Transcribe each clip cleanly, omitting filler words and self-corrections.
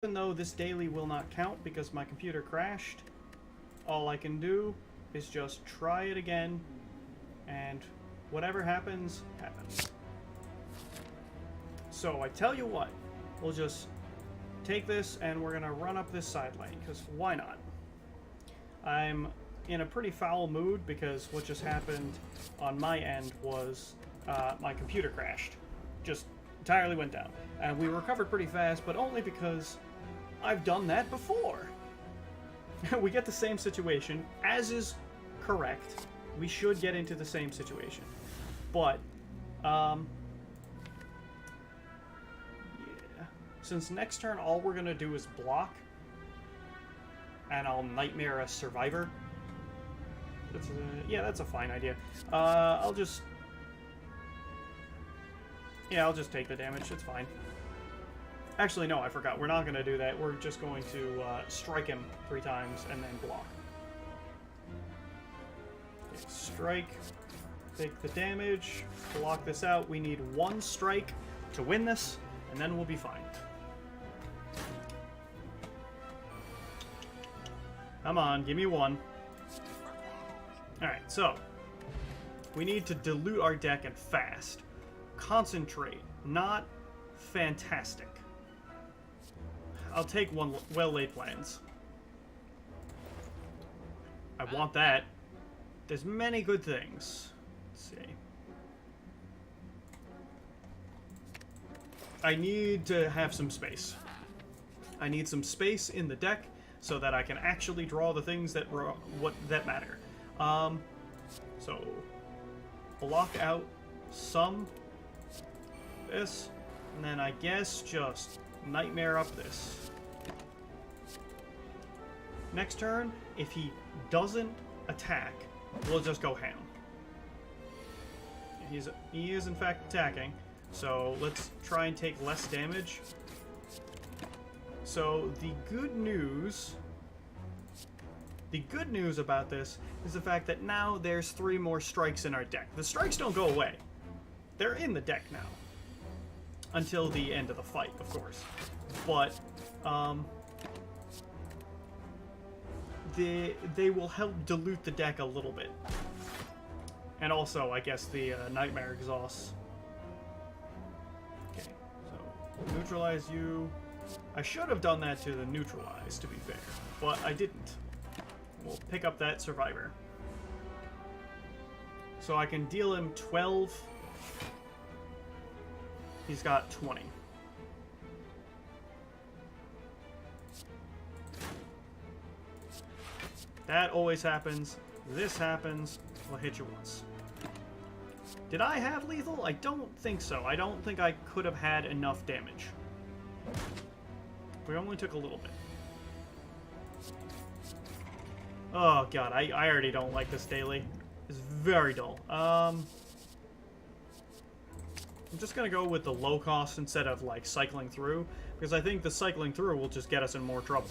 Even though this daily will not count because my computer crashed, all I can do is just try it again, and whatever happens, happens. So I tell you what, we'll just take this and we're gonna run up this side lane, because why not? I'm in a pretty foul mood because what just happened on my end was my computer crashed. Just entirely went down. And we recovered pretty fast, but only because I've done that before. We get the same situation, as is correct. We should get into the same situation. But, yeah. Since next turn all we're gonna do is block, and I'll Nightmare a Survivor. Yeah, that's a fine idea. I'll just take the damage, it's fine. Actually, no, I forgot. We're not going to do that. We're just going to strike him 3 times and then block. Okay, strike, take the damage, block this out. We need 1 strike to win this, and then we'll be fine. Come on, give me 1. Alright, so we need to dilute our deck and fast. Concentrate, not fantastic. I'll take 1 well-laid plans. I want that. There's many good things. Let's see. I need to have some space. I need some space in the deck so that I can actually draw the things that matter. So block out some this, and then I guess just Nightmare up this. Next turn, if he doesn't attack, we'll just go ham. He is in fact attacking, so let's try and take less damage. So the good news about this is the fact that now there's 3 more strikes in our deck. The strikes don't go away. They're in the deck now. Until the end of the fight, of course. But, they will help dilute the deck a little bit. And also, I guess, the Nightmare Exhausts. Okay, so neutralize you. I should have done that to the neutralize, to be fair, but I didn't. We'll pick up that Survivor. So I can deal him 12. He's got 20. That always happens. This happens. We'll hit you once. Did I have lethal? I don't think so. I don't think I could have had enough damage. We only took a little bit. Oh god, I already don't like this daily. It's very dull. I'm just gonna go with the low cost instead of like cycling through, because I think the cycling through will just get us in more trouble.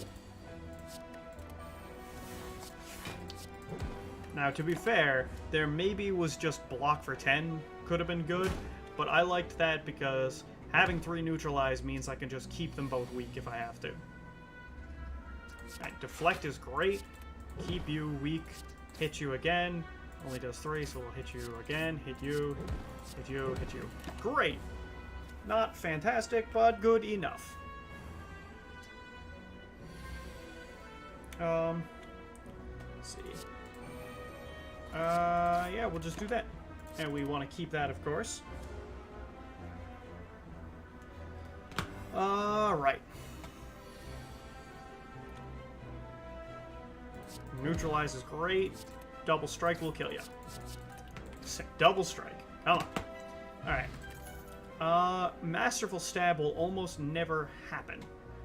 Now, to be fair, there maybe was just block for 10 could have been good, but I liked that because having 3 neutralize means I can just keep them both weak if I have to. Alright, deflect is great. Keep you weak. Hit you again. Only does 3, so we'll hit you again. Hit you. Hit you. Hit you. Great! Not fantastic, but good enough. Let's see. Yeah, we'll just do that. And we want to keep that, of course. Alright. Neutralize is great. Double strike will kill you. Sick. Double strike. Come on. Alright. Masterful stab will almost never happen.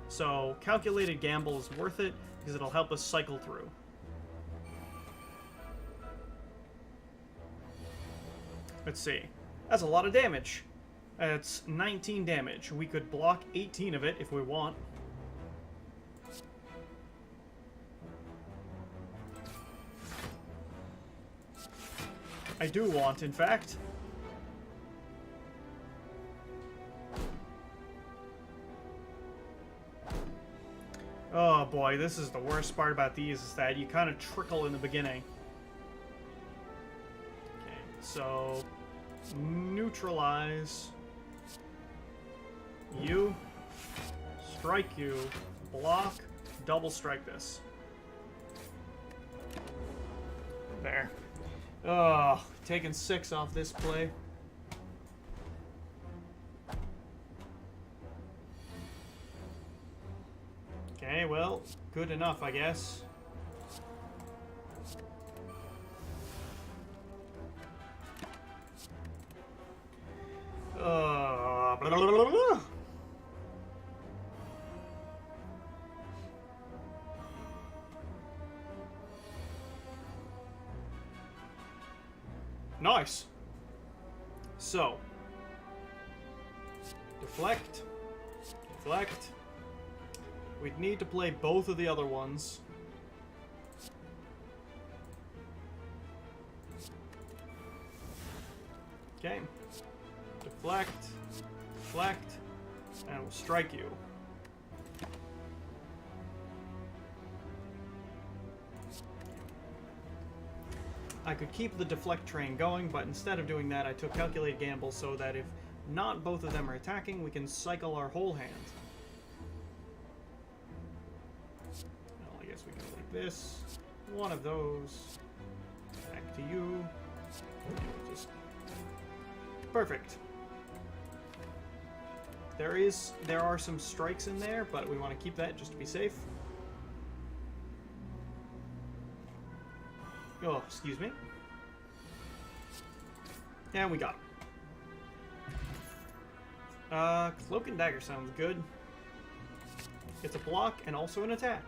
So, calculated gamble is worth it, because it'll help us cycle through. Let's see. That's a lot of damage. That's 19 damage. We could block 18 of it if we want. I do want, in fact. Oh boy, this is the worst part about these, is that you kind of trickle in the beginning. Okay, so neutralize you, strike you, block, double strike this. There. Ugh, taking 6 off this play. Okay, well, good enough, I guess. Blah, blah, blah, blah. Nice. So, deflect, deflect. We'd need to play both of the other ones. Okay. Deflect, deflect, and we'll strike you. I could keep the deflect train going, but instead of doing that, I took calculated gamble so that if not both of them are attacking, we can cycle our whole hand. Well, I guess we go like this. One of those. Back to you. Just perfect. There are some strikes in there, but we want to keep that just to be safe. Oh, excuse me. And we got it. Cloak and Dagger sounds good. It's a block and also an attack.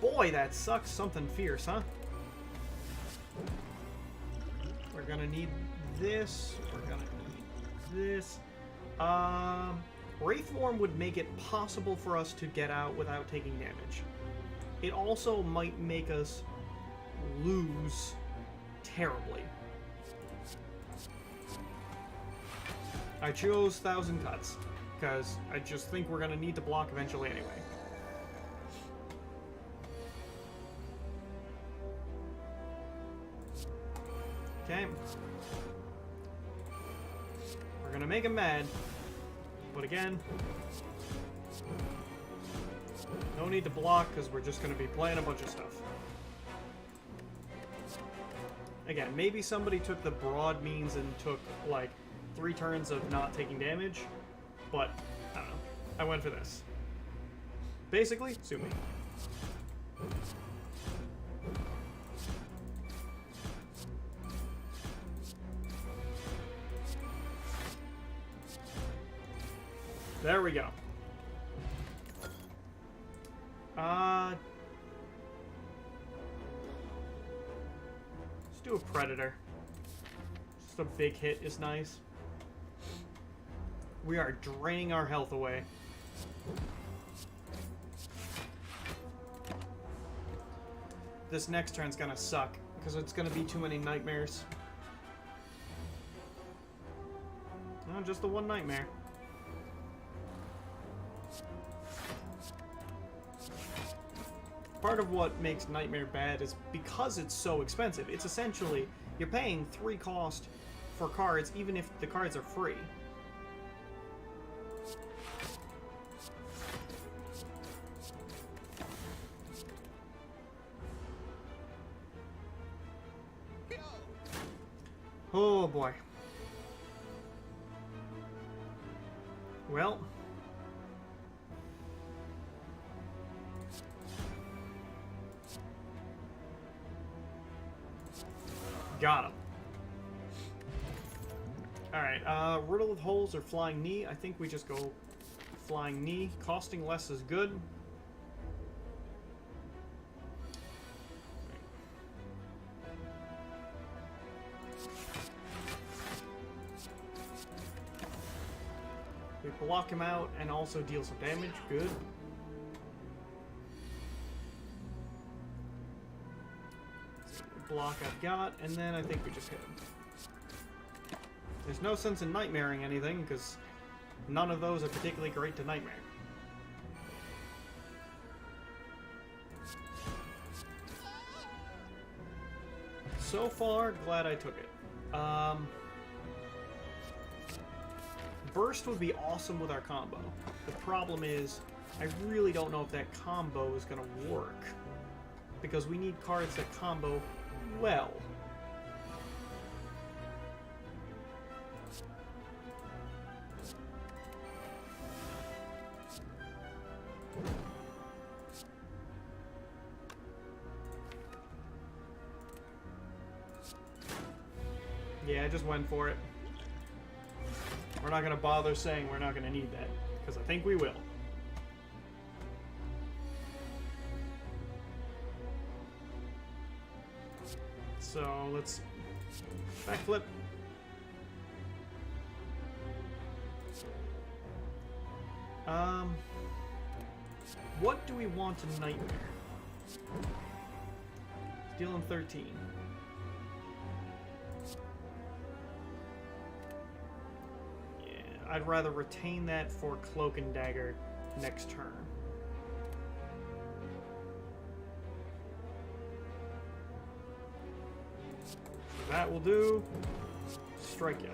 Boy, that sucks. Something fierce, huh? We're gonna need this. We're gonna need this. Wraithform would make it possible for us to get out without taking damage. It also might make us lose terribly. I chose 1,000 Cuts, because I just think we're going to need to block eventually anyway. Okay. We're going to make him mad. But again, no need to block because we're just going to be playing a bunch of stuff. Again, maybe somebody took the broad means and took like 3 turns of not taking damage, but I don't know. I went for this. Basically, sue me. There we go. Let's do a Predator. Just a big hit is nice. We are draining our health away. This next turn's gonna suck, because it's gonna be too many nightmares. Oh, just the one nightmare. Part of what makes Nightmare bad is because it's so expensive. It's essentially, you're paying 3 cost for cards even if the cards are free. Oh boy. Well. Got him. Alright, Riddle with Holes or Flying Knee. I think we just go Flying Knee. Costing less is good. We block him out and also deal some damage. Good. Block I've got, and then I think we just hit him. There's no sense in nightmaring anything, because None of those are particularly great to Nightmare. So far, glad I took it. Burst would be awesome with our combo. The problem is, I really don't know if that combo is going to work. Because we need cards that combo well. Yeah, I just went for it. We're not going to bother saying we're not going to need that, because I think we will. So let's backflip. What do we want in Nightmare? Dealing 13. Yeah, I'd rather retain that for Cloak and Dagger next turn. That will do. Strike you.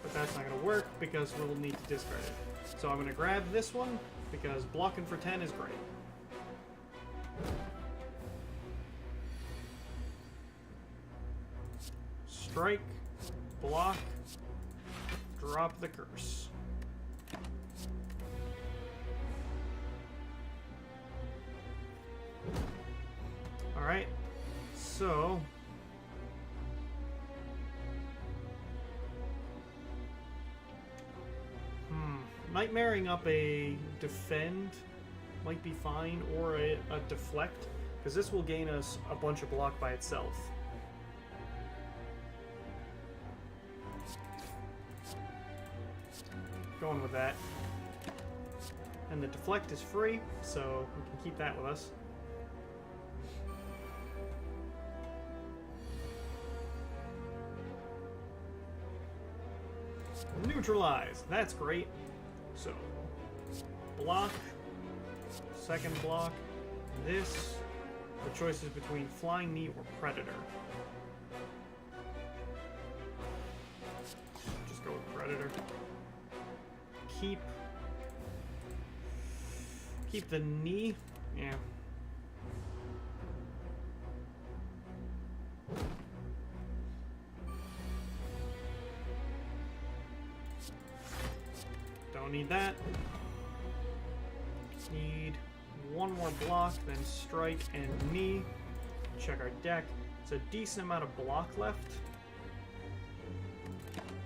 But that's not going to work because we'll need to discard it. So I'm going to grab this one because blocking for 10 is great. Strike, block, drop the curse. Alright, so Nightmaring up a defend might be fine, or a deflect, because this will gain us a bunch of block by itself. Going with that. And the deflect is free, so we can keep that with us. Neutralize. That's great. So, block, second block, this. The choice is between Flying Knee or Predator. Just go with Predator. Keep the knee. Yeah. Don't need that. Need one more block, then strike and knee. Check our deck. It's a decent amount of block left.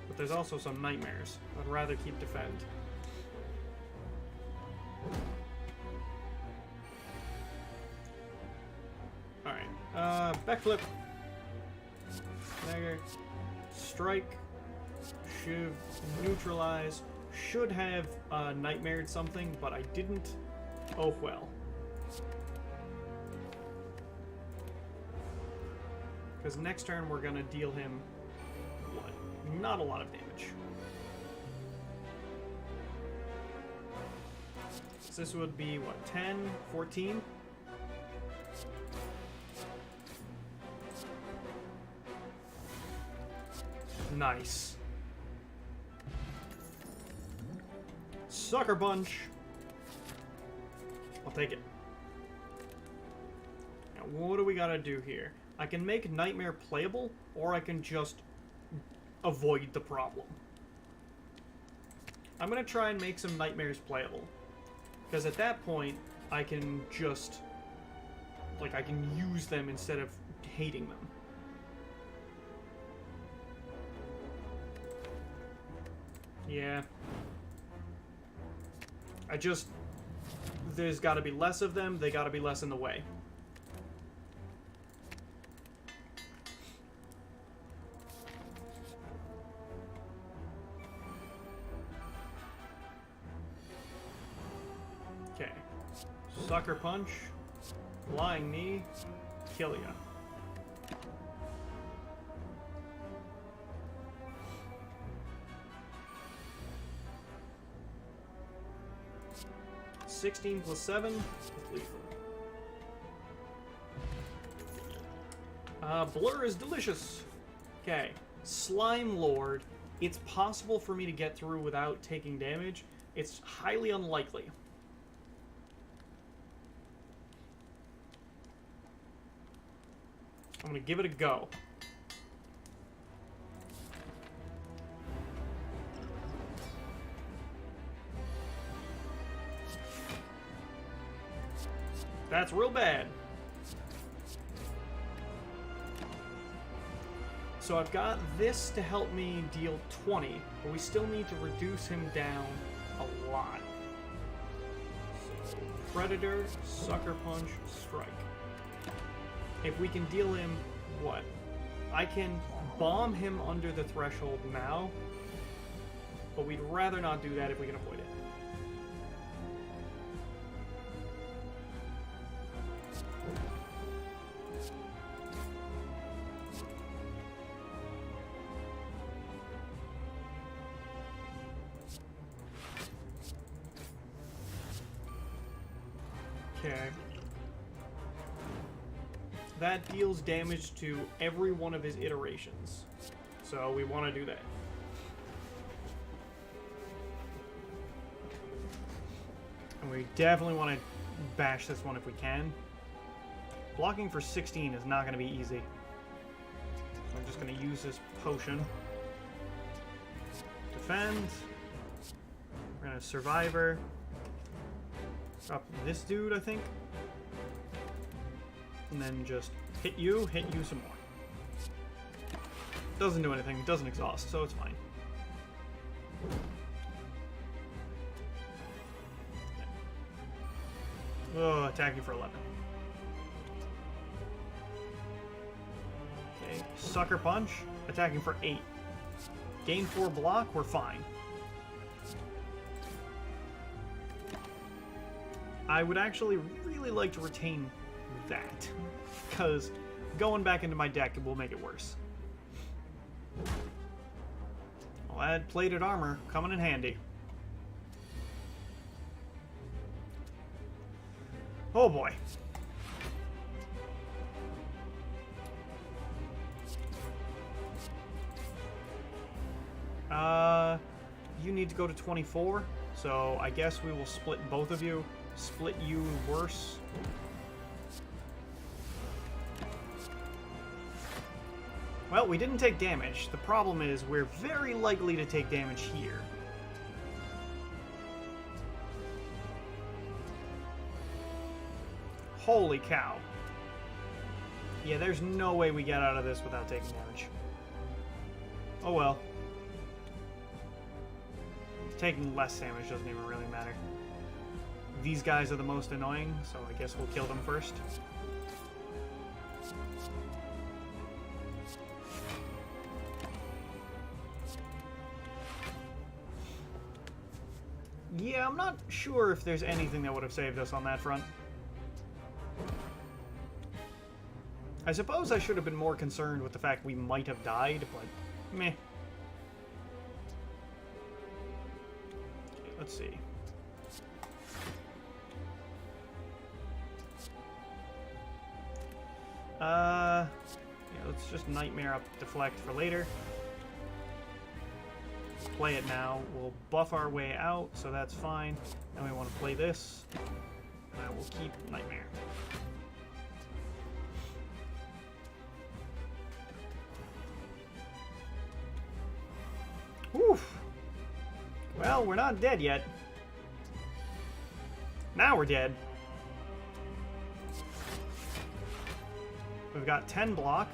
But there's also some nightmares. I'd rather keep defend. Alright. Backflip. Dagger. Strike. Shiv. Neutralize. Should have nightmared something, but I didn't. Oh well. Because next turn we're gonna deal him what? Not a lot of damage. So this would be what? 10, 14? Nice. Sucker Punch. I'll take it. Now, what do we gotta do here? I can make Nightmare playable, or I can just avoid the problem. I'm gonna try and make some Nightmares playable. Because at that point, I can just... like, I can use them instead of hating them. Yeah. There's gotta be less of them, they gotta be less in the way. Okay. Sucker Punch, Flying Knee, kill ya. 16 plus 7 with lethal. Blur is delicious. Okay. Slime Lord. It's possible for me to get through without taking damage. It's highly unlikely. I'm gonna give it a go. That's real bad. So I've got this to help me deal 20, but we still need to reduce him down a lot. So, Predator, Sucker Punch, Strike. If we can deal him, what? I can bomb him under the threshold now, but we'd rather not do that if we can avoid it. Okay. That deals damage to every one of his iterations. So we want to do that. And we definitely want to bash this one if we can. Blocking for 16 is not going to be easy. So I'm just going to use this potion. Defend. We're going to Survivor. Up this dude, I think. And then just hit you some more. Doesn't do anything, doesn't exhaust, so it's fine. Oh, attacking for 11. Okay, Sucker Punch, attacking for 8. Gain 4 block, we're fine. I would actually really like to retain that, because going back into my deck will make it worse. I'll add plated armor, coming in handy. Oh boy. You need to go to 24, so I guess we will split both of you. Split you worse. Well, we didn't take damage. The problem is we're very likely to take damage here. Holy cow. Yeah, there's no way we get out of this without taking damage. Oh well. Taking less damage doesn't even really matter. These guys are the most annoying, so I guess we'll kill them first. Yeah, I'm not sure if there's anything that would have saved us on that front. I suppose I should have been more concerned with the fact we might have died, but meh. Okay, let's see. Yeah, let's just Nightmare up Deflect for later. Play it now. We'll buff our way out, so that's fine. Then we want to play this. And I will keep Nightmare. Oof. Well, we're not dead yet. Now we're dead. We've got 10 block.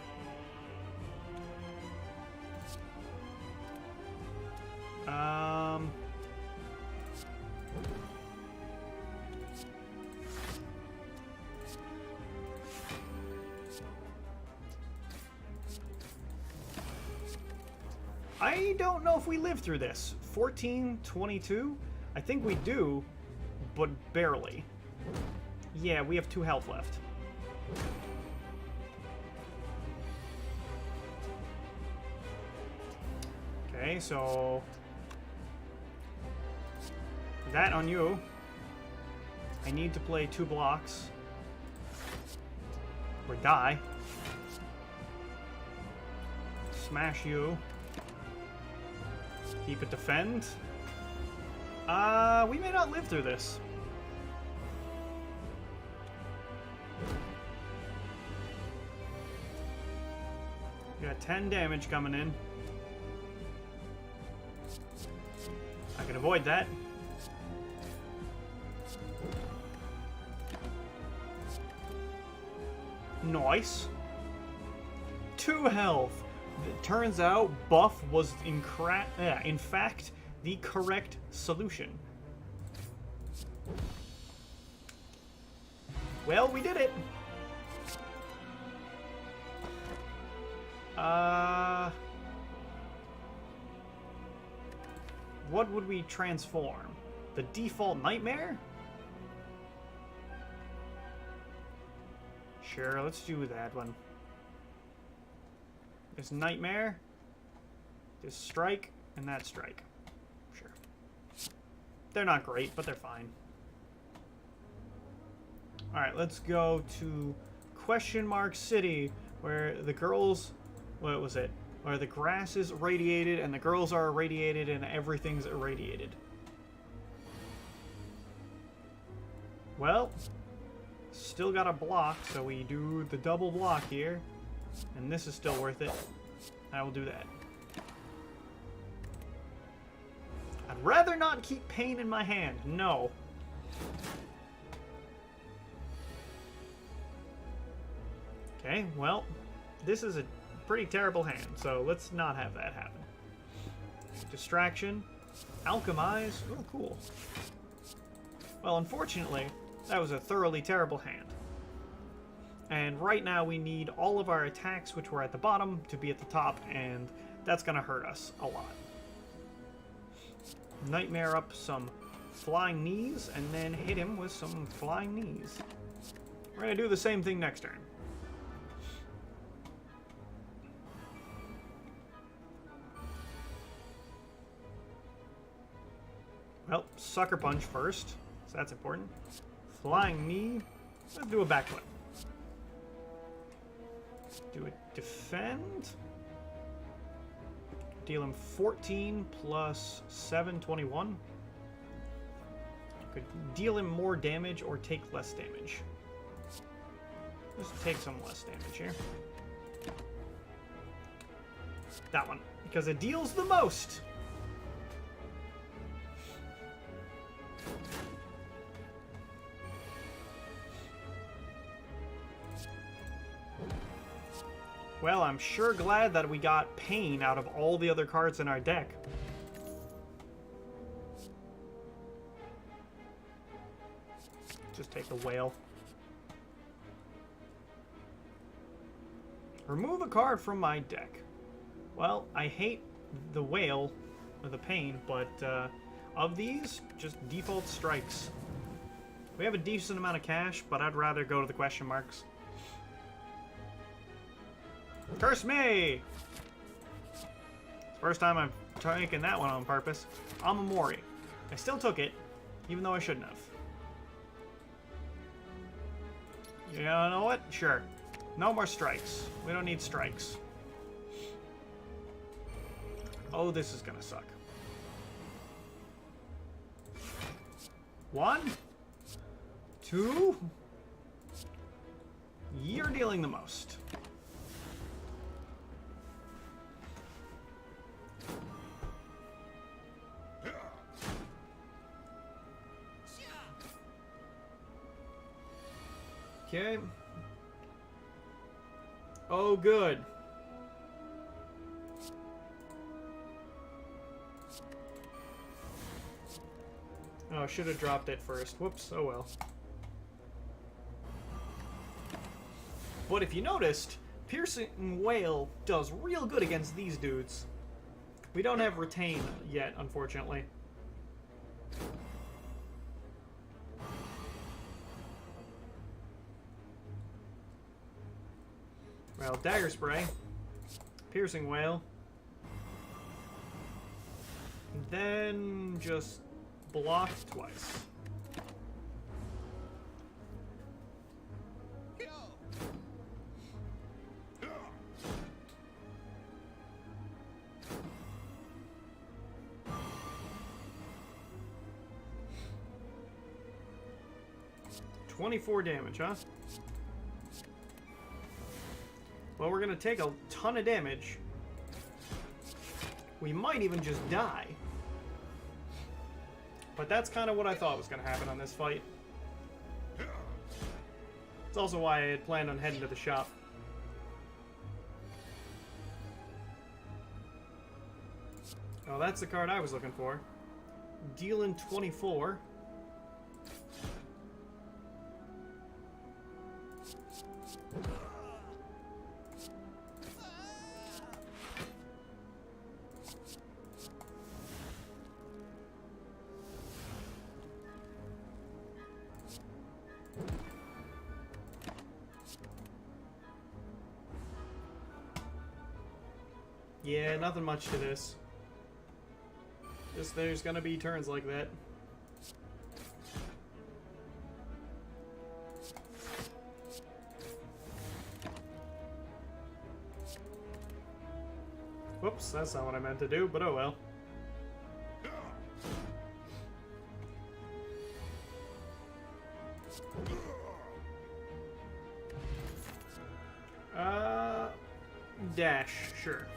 I don't know if we live through this. 14, 22? I think we do, but barely. Yeah, we have 2 health left. Okay, so that on you. I need to play 2 blocks. Or die. Smash you. Keep it defend. We may not live through this. We got 10 damage coming in. I can avoid that. Nice. 2 health. It turns out buff was in fact the correct solution. Well, we did it. What would we transform? The default nightmare? Sure, let's do that one. This nightmare, this strike, and that strike. Sure. They're not great, but they're fine. Alright, let's go to Question Mark City, where the girls... What was it? Where the grass is irradiated, and the girls are irradiated, and everything's irradiated. Well, still got a block, so we do the double block here. And this is still worth it. I will do that. I'd rather not keep pain in my hand. No. Okay, well, this is a pretty terrible hand, so let's not have that happen. Distraction. Alchemize. Oh, cool. Well, unfortunately, that was a thoroughly terrible hand. And right now we need all of our attacks, which were at the bottom, to be at the top, and that's going to hurt us a lot. Nightmare up some flying knees, and then hit him with some flying knees. We're going to do the same thing next turn. Well, sucker punch first, so that's important. Flying knee. Let's do a backflip. Do a defend. Deal him 14 plus 7, 21. Could deal him more damage or take less damage. Let's take some less damage here. That one, because it deals the most. Well, I'm sure glad that we got Pain out of all the other cards in our deck. Just take the whale. Remove a card from my deck. Well, I hate the whale, or the Pain, but of these, just default strikes. We have a decent amount of cash, but I'd rather go to the question marks. Curse me! First time I've taken that one on purpose. Amamori. I still took it, even though I shouldn't have. You know what? Sure. No more strikes. We don't need strikes. Oh, this is gonna suck. 1, 2. You're dealing the most. Okay. Oh, good. Oh, I should have dropped it first. Whoops. Oh well. But if you noticed, Piercing Whale does real good against these dudes. We don't have Retain yet, unfortunately. Well, Dagger Spray, Piercing Whale, then just block twice. 24 damage, huh? Well, we're gonna take a ton of damage. We might even just die. But that's kind of what I thought was gonna happen on this fight. It's also why I had planned on heading to the shop. Oh, that's the card I was looking for. Dealing 24. Yeah, nothing much to this. Just there's gonna be turns like that. Whoops, that's not what I meant to do, but oh well. Dash, sure.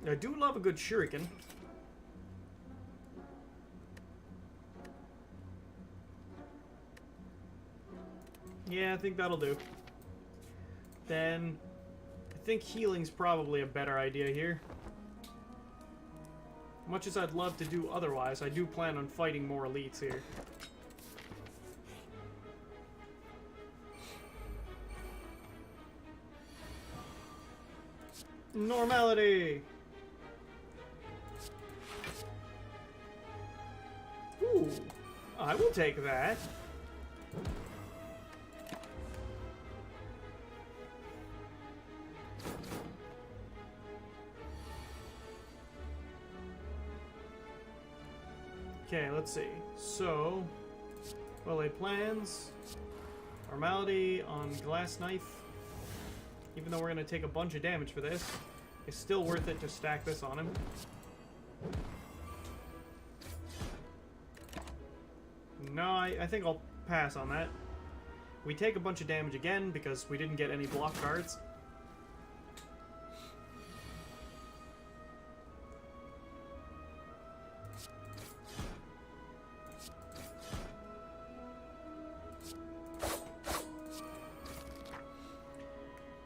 I do love a good shuriken. Yeah, I think that'll do. Then, I think healing's probably a better idea here. Much as I'd love to do otherwise, I do plan on fighting more elites here. Normality! Ooh, I will take that. Okay, let's see. So, well-laid plans. Normality on glass knife. Even though we're going to take a bunch of damage for this, it's still worth it to stack this on him. No, I think I'll pass on that. We take a bunch of damage again because we didn't get any block cards.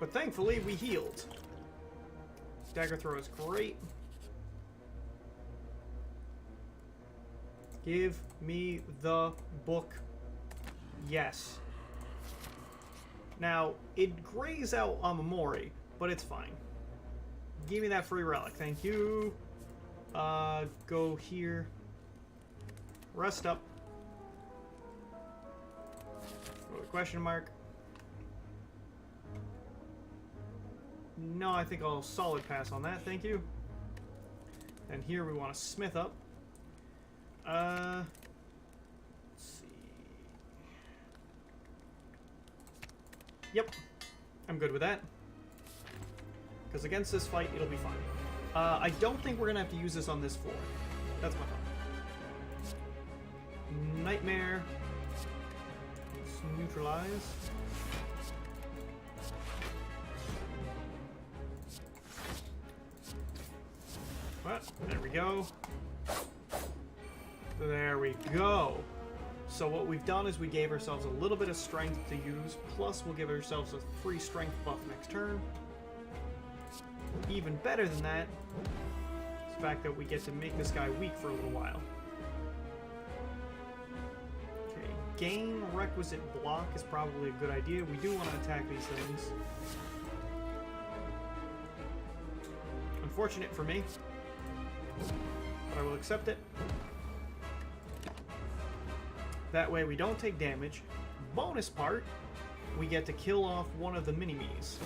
But thankfully, we healed. Dagger throw is great. Give me the book. Yes. Now, it grays out on Amamori, but it's fine. Give me that free relic. Thank you. Go here. Rest up. Question mark. No, I think I'll solid pass on that, thank you. And here we want to smith up. Let's see. Yep, I'm good with that. Because against this fight, it'll be fine. I don't think we're going to have to use this on this floor. That's my thought. Nightmare. Let's neutralize. What? There we go. There we go. So what we've done is we gave ourselves a little bit of strength to use, plus we'll give ourselves a free strength buff next turn. Even better than that is the fact that we get to make this guy weak for a little while. Okay, gain requisite block is probably a good idea. We do want to attack these things. Unfortunate for me, but I will accept it. That way we don't take damage. Bonus part, we get to kill off one of the mini-me's.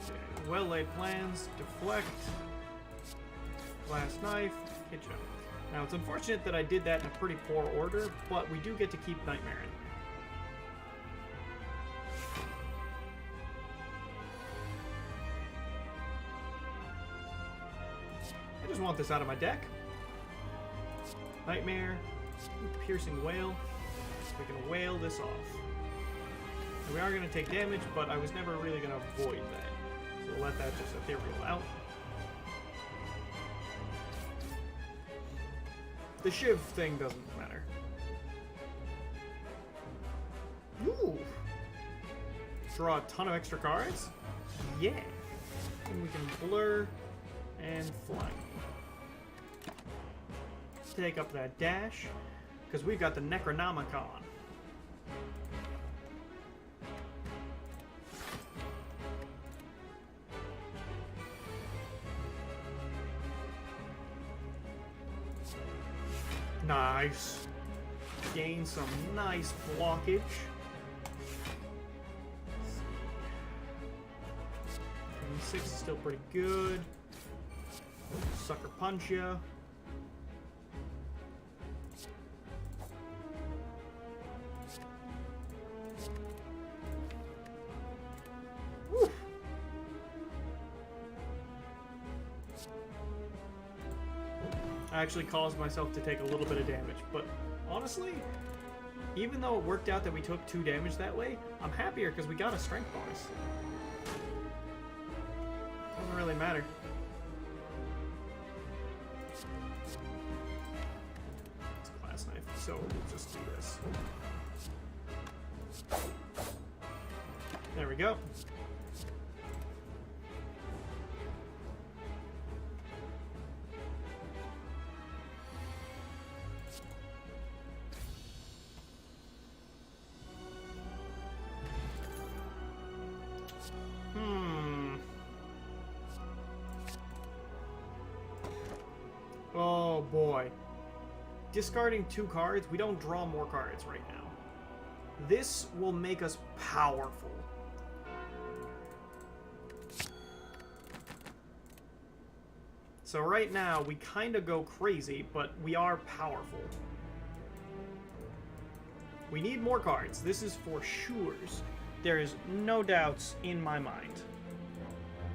Okay, well-laid plans, deflect, glass knife, kitchen. Now it's unfortunate that I did that in a pretty poor order, but we do get to keep Nightmare in there. just want this out of my deck. Nightmare. Piercing Wail. We can wail this off. And we are going to take damage, but I was never really going to avoid that. So we'll let that just ethereal out. The Shiv thing doesn't matter. Ooh! Draw a ton of extra cards? Yeah! And we can blur and fly. Take up that dash, because we've got the Necronomicon. Nice. Gain some nice blockage. 6 is still pretty good. Sucker punch ya. Woo. I actually caused myself to take a little bit of damage, but honestly, even though it worked out that we took 2 damage that way, I'm happier because we got a strength bonus. Doesn't really matter. It's a glass knife, so we'll just do this. There we go. Oh boy. Discarding 2 cards, we don't draw more cards right now. This will make us powerful. So right now, we kind of go crazy, but we are powerful. We need more cards. This is for sures. There is no doubts in my mind.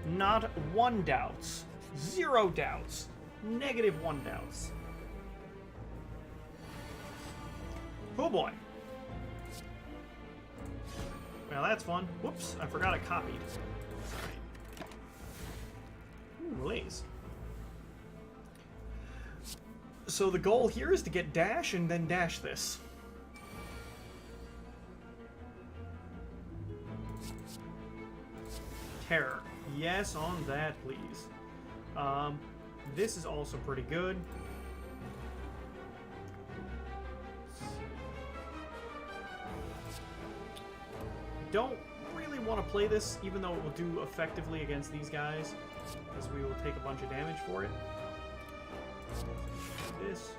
Not 1 doubts. 0 doubts. -1 doubts. Oh boy. Well, that's fun. Whoops, I forgot I copied. Alright. Ooh, Lays. So the goal here is to get dash and then dash this. Terror. Yes on that, please. This is also pretty good. Don't really want to play this, even though it will do effectively against these guys, as we will take a bunch of damage for it. Do this,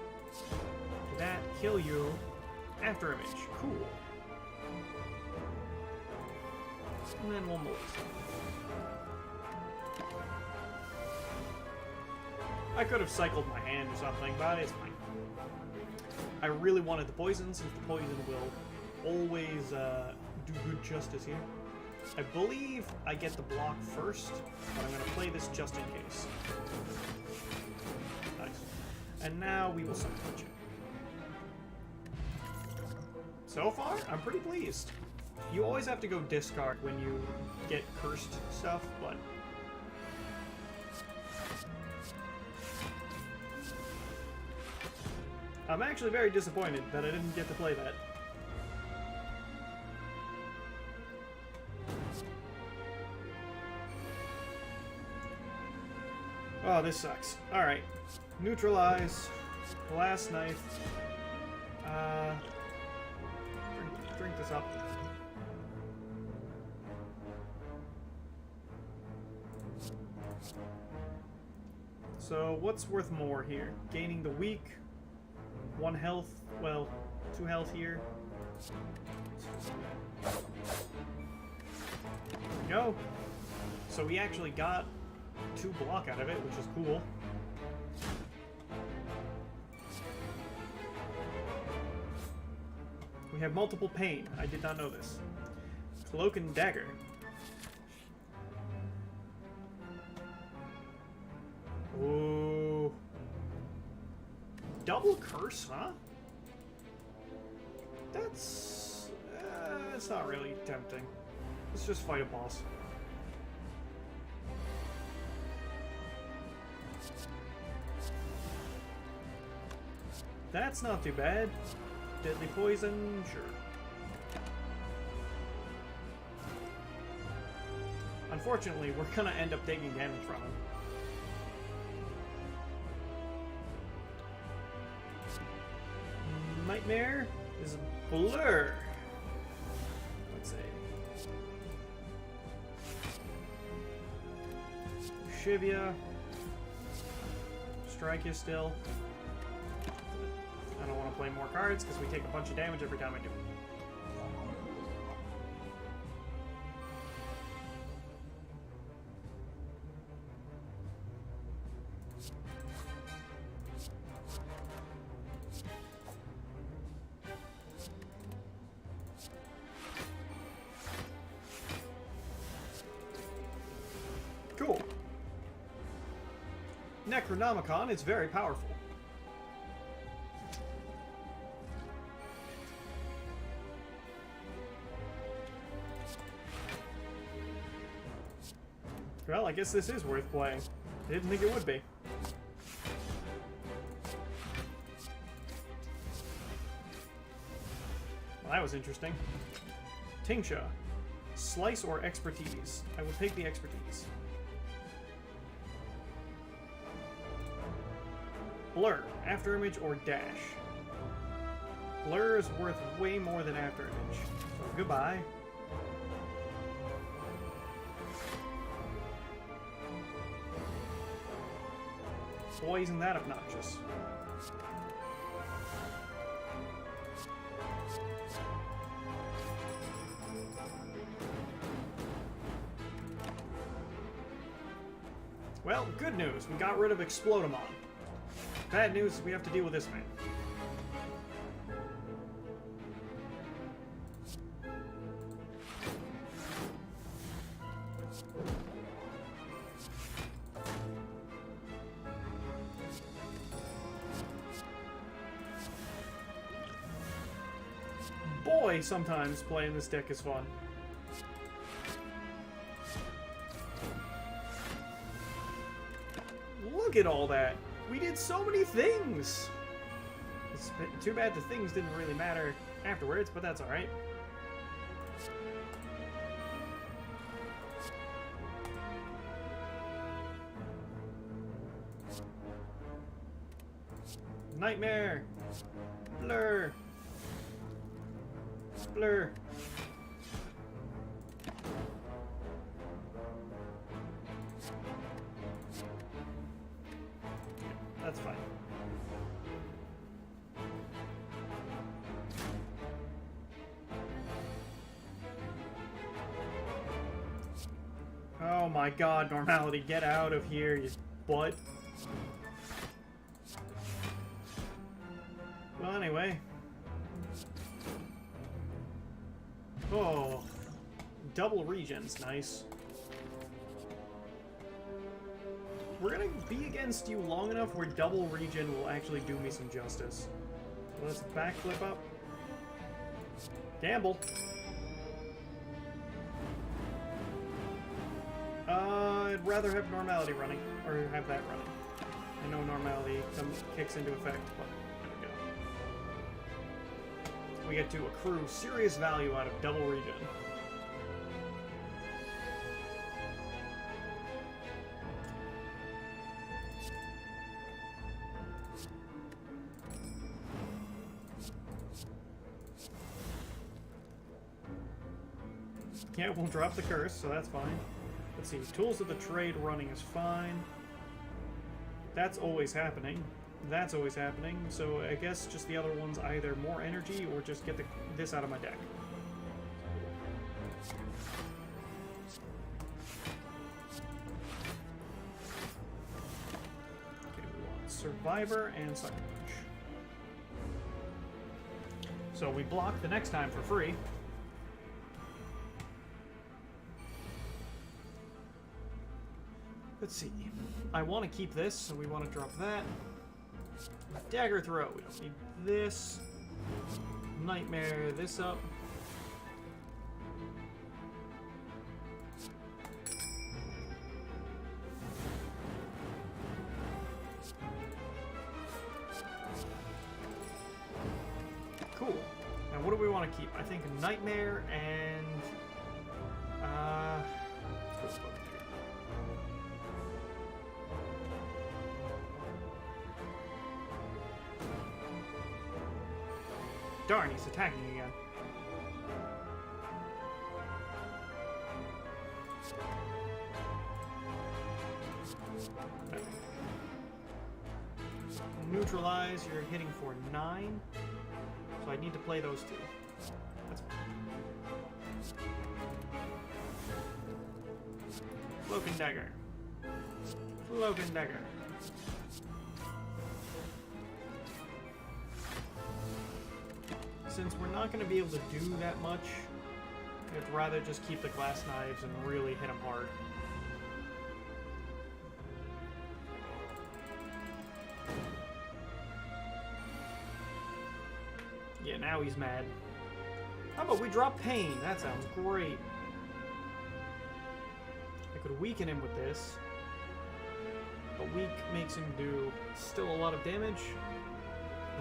do that, kill you. After image, cool. And then we'll move. I could have cycled my hand or something, but it's fine. I really wanted the poison, since the poison will always do good justice here. I believe I get the block first, but I'm going to play this just in case. Nice. And now we will sucker punch it. So far, I'm pretty pleased. You always have to go discard when you get cursed stuff, but... I'm actually very disappointed that I didn't get to play that. Oh, this sucks. Alright. Neutralize. Glass knife. Drink this up. So, what's worth more here? Gaining the weak. 1 health, well, 2 health here. There we go. So we actually got 2 block out of it, which is cool. We have multiple pain. I did not know this. Cloak and dagger. Ooh. double curse, huh? That's not really tempting. Let's just fight a boss. That's not too bad. Deadly poison, sure. Unfortunately, we're gonna end up taking damage from him. Nightmare is a blur. Let's see. Shivia. Strike you still. I don't want to play more cards because we take a bunch of damage every time I do. Cool. Necronomicon is very powerful. Well, I guess this is worth playing. Didn't think it would be. Well, that was interesting. Tingsha. Slice or expertise? I will take the expertise. Blur. Afterimage or dash? Blur is worth way more than afterimage. So goodbye. Boy, isn't that obnoxious. Well, good news. We got rid of Explodamon. Bad news, we have to deal with this man. Boy, sometimes playing this deck is fun. Look at all that. We did so many things! It's too bad the things didn't really matter afterwards, but that's alright. Nightmare! Blur! Blur! That's fine. Oh my god, normality, get out of here, you butt. Well, anyway. Oh, double regions, nice. We're gonna be against you long enough where double regen will actually do me some justice. So let's backflip up. Gamble. I'd rather have normality running, or have that running. I know normality kicks into effect, but there we go. We get to accrue serious value out of double regen. Yeah, we'll drop the curse, so that's fine. Let's see, Tools of the Trade running is fine. That's always happening. That's always happening, so I guess just the other one's either more energy or just get this out of my deck. Okay, we want Survivor and Sucker Punch. So we block the next time for free. Let's see. I want to keep this, so we want to drop that. Dagger throw. We don't need this. Nightmare this up. Cool. Now what do we want to keep? I think Nightmare and darn, he's attacking again. Okay. Neutralize, you're hitting for 9. So I need to play those two. That's fine. Cloak and Dagger. Cloak and Dagger. Since we're not going to be able to do that much, I'd rather just keep the glass knives and really hit them hard. Yeah, now he's mad. How about we drop Pain? That sounds great. I could weaken him with this. But weak makes him do still a lot of damage.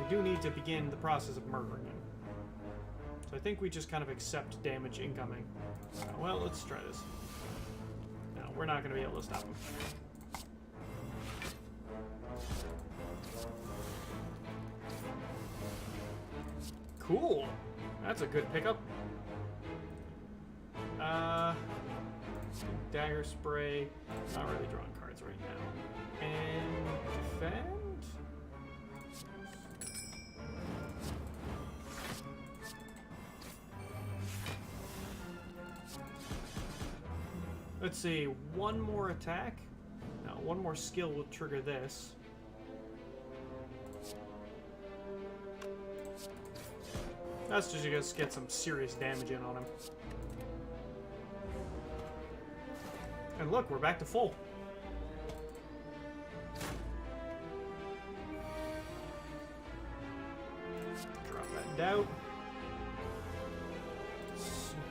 We do need to begin the process of murdering him. So I think we just kind of accept damage incoming. Well, let's try this. No, we're not going to be able to stop him. Cool. That's a good pickup. Dagger spray. Not really drawing cards right now. And defend? Let's see, one more attack? No, one more skill will trigger this. That's just to get some serious damage in on him. And look, we're back to full. Drop that doubt.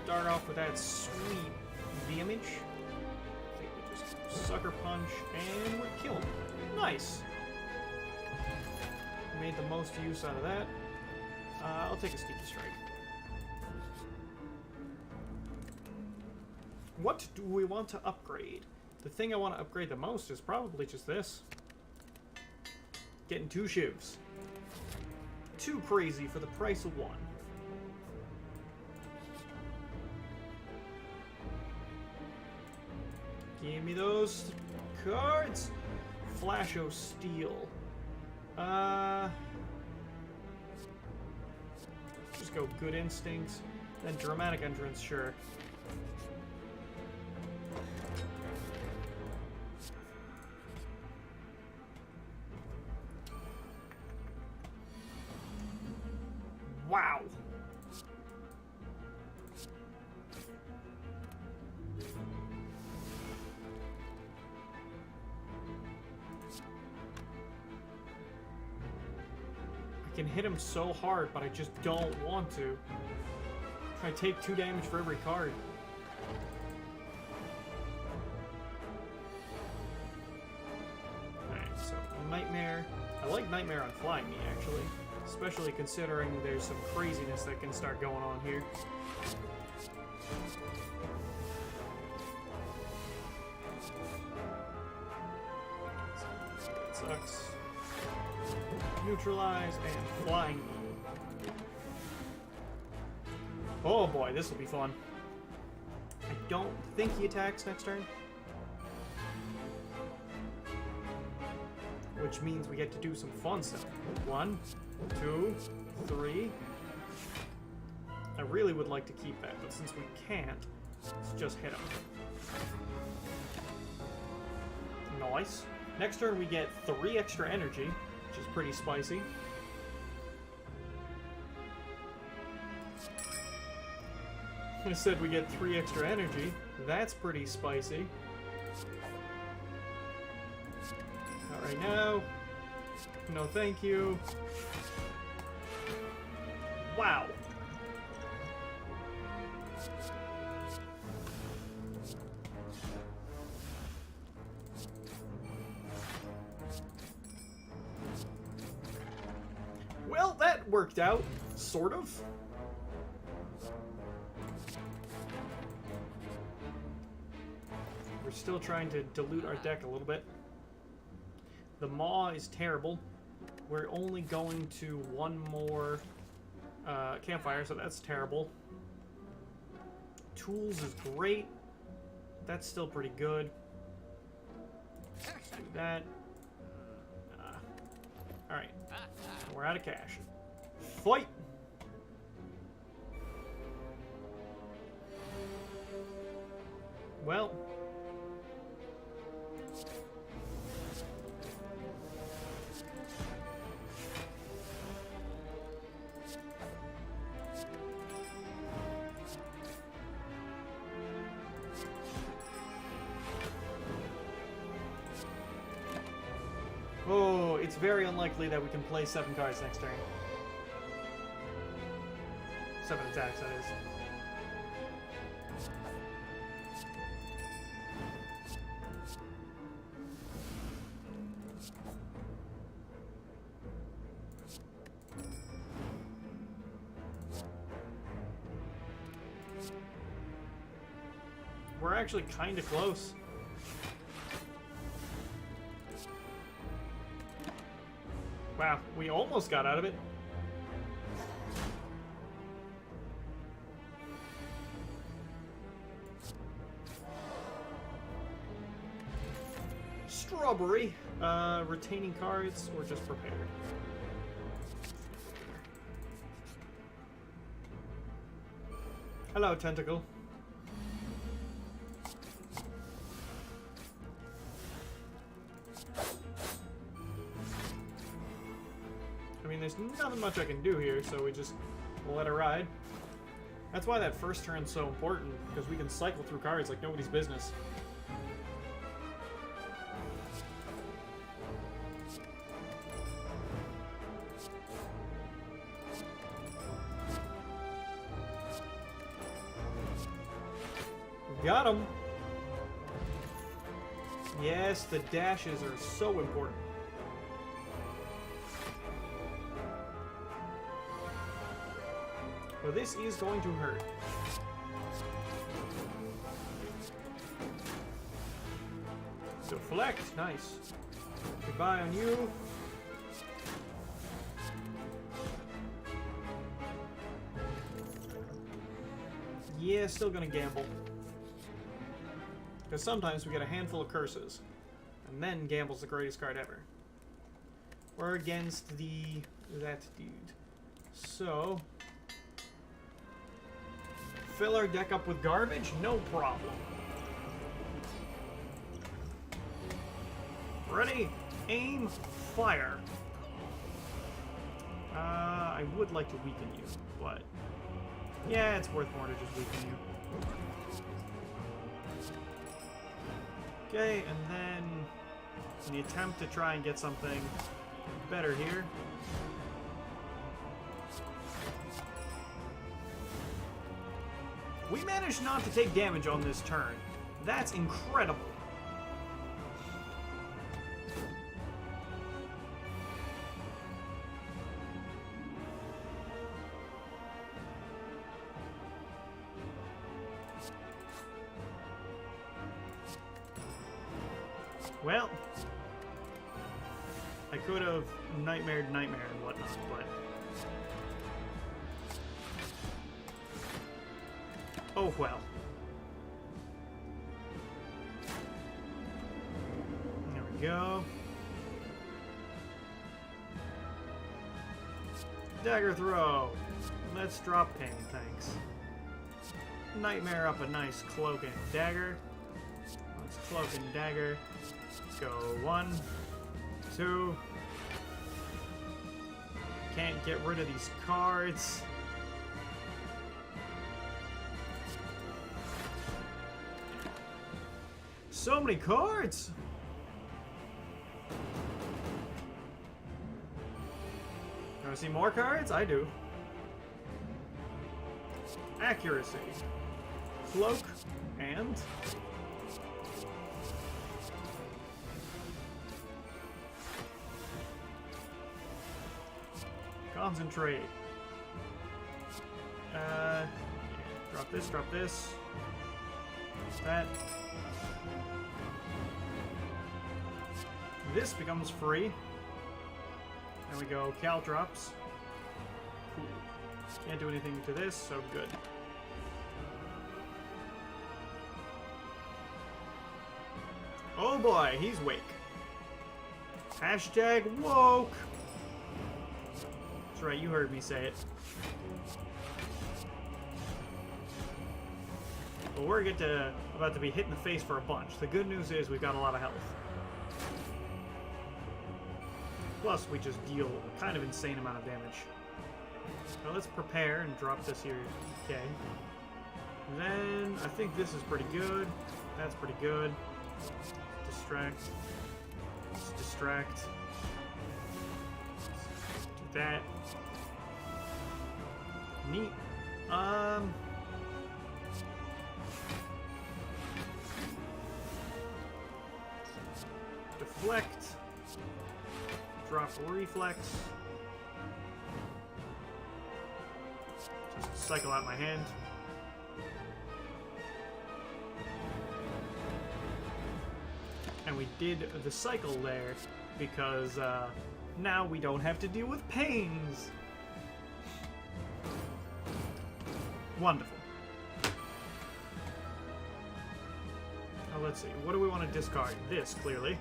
Start off with that sweet damage. I think we just sucker punch and we kill him. Nice. Made the most use out of that. I'll take a sneaky strike. What do we want to upgrade? The thing I want to upgrade the most is probably just this. Getting 2 shivs. Too crazy for the price of 1. Give me those cards. Flash o' Steel. Just go Good Instincts. Then Dramatic Entrance, sure. Wow. I can hit him so hard, but I just don't want to. I take 2 damage for every card. Alright, so Nightmare. I like Nightmare on Flying Me, actually. Especially considering there's some craziness that can start going on here. That sucks. Neutralize and Flying Me. Oh boy, this will be fun. I don't think he attacks next turn. Which means we get to do some fun stuff. 1, 2, 3. I really would like to keep that, but since we can't, let's just hit him. Nice. Next turn we get 3 extra energy, which is pretty spicy. I said we get 3 extra energy. That's pretty spicy. Not right now. No, thank you. Wow. Well, that worked out, sort of. We're still trying to dilute our deck a little bit. The Maw is terrible. We're only going to one more campfire, so that's terrible. Tools is great. That's still pretty good. Let's do that. Alright. We're out of cash. Fight! Well. Oh, it's very unlikely that we can play 7 cards next turn. 7 attacks, that is. We're actually kind of close. Wow, we almost got out of it. Strawberry. Retaining cards or just prepared? Hello, Tentacle. I mean, there's nothing much I can do here, so we just let it ride. That's why that first turn's so important, because we can cycle through cards like nobody's business. Got him! Yes, the dashes are so important. Well, this is going to hurt. Deflect, nice. Goodbye on you. Yeah, still gonna gamble. Because sometimes we get a handful of curses, and then gamble's the greatest card ever. We're against that dude. So fill our deck up with garbage? No problem. Ready, aim, fire. I would like to weaken you, but yeah, it's worth more to just weaken you. Okay, and then in the attempt to try and get something better here. We managed not to take damage on this turn. That's incredible. Well, I could have nightmare and whatnot, but oh well. There we go. Dagger throw. Let's drop ping, thanks. Nightmare up a nice cloak and dagger. Let's cloak and dagger. Go 1, 2. Can't get rid of these cards. So many cards! Want to see more cards? I do. Accuracy. Cloak. And... Concentrate. Yeah. Drop this, drop this. That. This becomes free. There we go, Cal drops. Cool. Can't do anything to this, so good. Oh boy, he's wake. Hashtag woke. That's right, you heard me say it. Well, we're about to be hit in the face for a bunch. The good news is we've got a lot of health. Plus, we just deal a kind of insane amount of damage. So let's prepare and drop this here. Okay. Then, I think this is pretty good. That's pretty good. Distract. Let's distract. Do that. Neat. Deflect. Drop reflex. Just cycle out my hand. And we did the cycle there because now we don't have to deal with pains. Wonderful. Now let's see. What do we want to discard? This, clearly.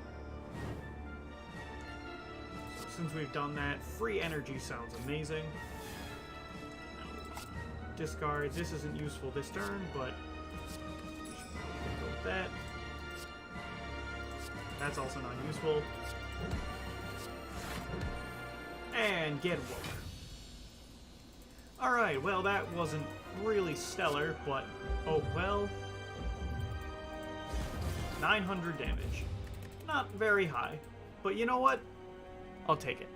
Since we've done that, free energy sounds amazing. Discard. This isn't useful this turn, but we should probably go with that. That's also not useful. And get woke. Alright, well that wasn't really stellar, but oh well. 900 damage. Not very high, but you know what? I'll take it.